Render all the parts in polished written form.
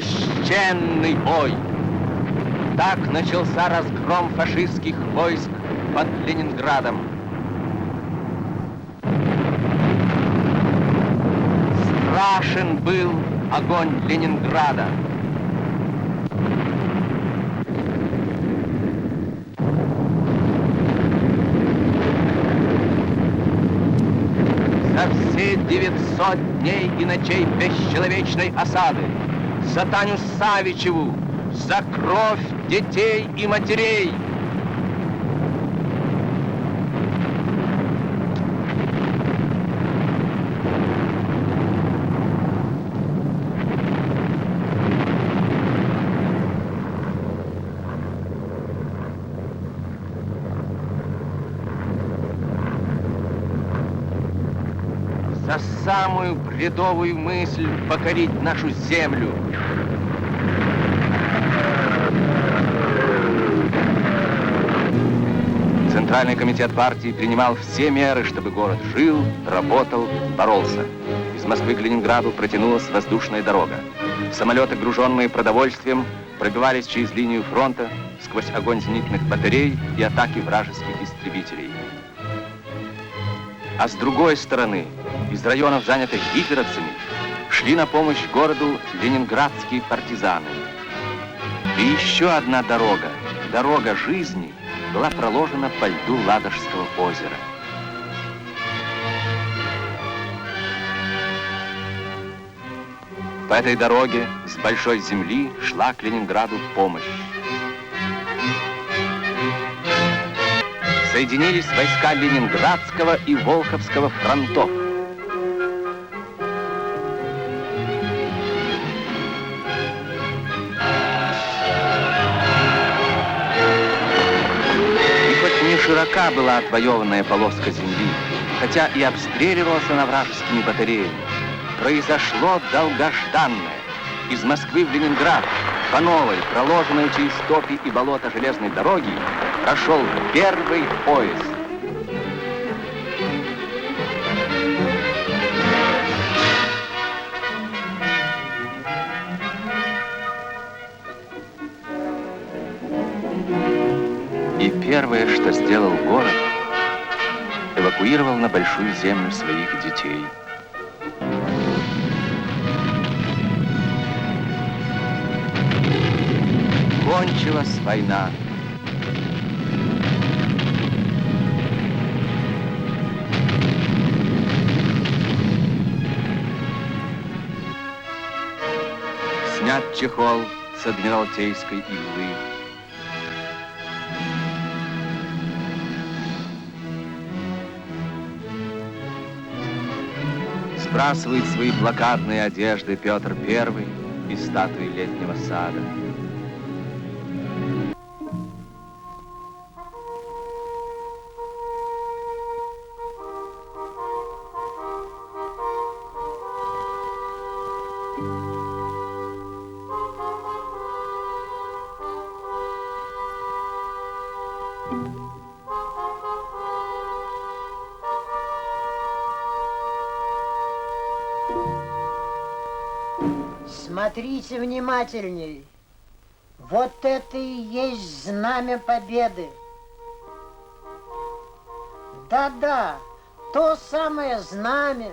священный бой. Так начался разгром фашистских войск под Ленинградом. Страшен был огонь Ленинграда. За все 900 дней и ночей бесчеловечной осады, за Таню Савичеву, за кровь детей и матерей. За самую бредовую мысль покорить нашу землю. Центральный комитет партии принимал все меры, чтобы город жил, работал, боролся. Из Москвы к Ленинграду протянулась воздушная дорога. Самолеты, груженные продовольствием, пробивались через линию фронта сквозь огонь зенитных батарей и атаки вражеских истребителей. А с другой стороны, из районов, занятых гитлеровцами, шли на помощь городу ленинградские партизаны. И еще одна дорога, дорога жизни, была проложена по льду Ладожского озера. По этой дороге с большой земли шла к Ленинграду помощь. Соединились войска Ленинградского и Волховского фронтов. Широка была отвоеванная полоска земли, хотя и обстреливалась она вражескими батареями. Произошло долгожданное. Из Москвы в Ленинград по новой, проложенной через топи и болота железной дороги, прошел первый поезд. И первое, что сделал город, эвакуировал на большую землю своих детей. Кончилась война. Снят чехол с адмиралтейской иглы. Сбрасывает свои блокадные одежды Петр I из статуи Летнего сада. Смотрите внимательней. Вот это и есть знамя победы. Да-да, то самое знамя,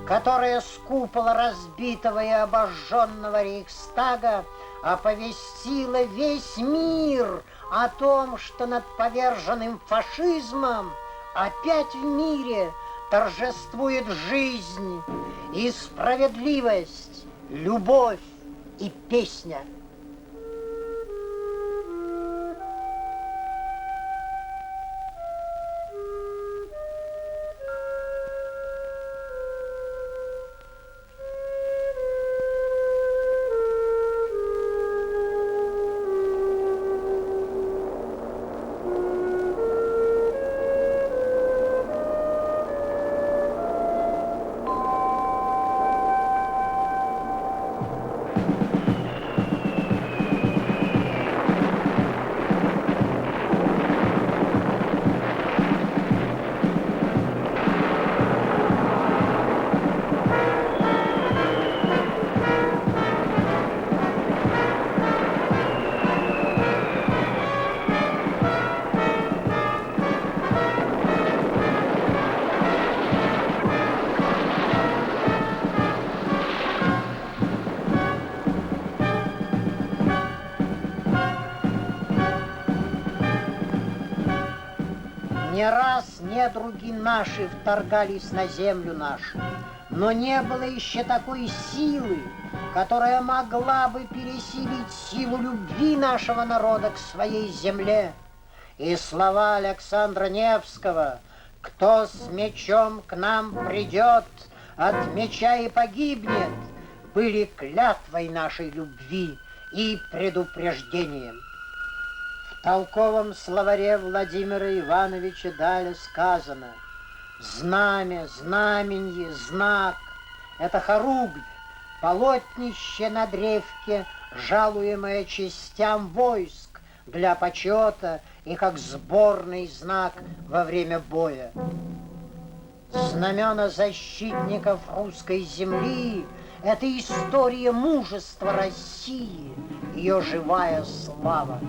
которое с купола разбитого и обожженного Рейхстага оповестило весь мир о том, что над поверженным фашизмом опять в мире торжествует жизнь и справедливость, любовь и песня. Не раз недруги наши вторгались на землю нашу, но не было еще такой силы, которая могла бы пересилить силу любви нашего народа к своей земле. И слова Александра Невского: «Кто с мечом к нам придет, от меча и погибнет», были клятвой нашей любви и предупреждением. В толковом словаре Владимира Ивановича Даля сказано: «Знамя, знаменье, знак — это хоругвь, полотнище на древке, жалуемое частям войск для почета и как сборный знак во время боя. Знамена защитников русской земли — это история мужества России, ее живая слава».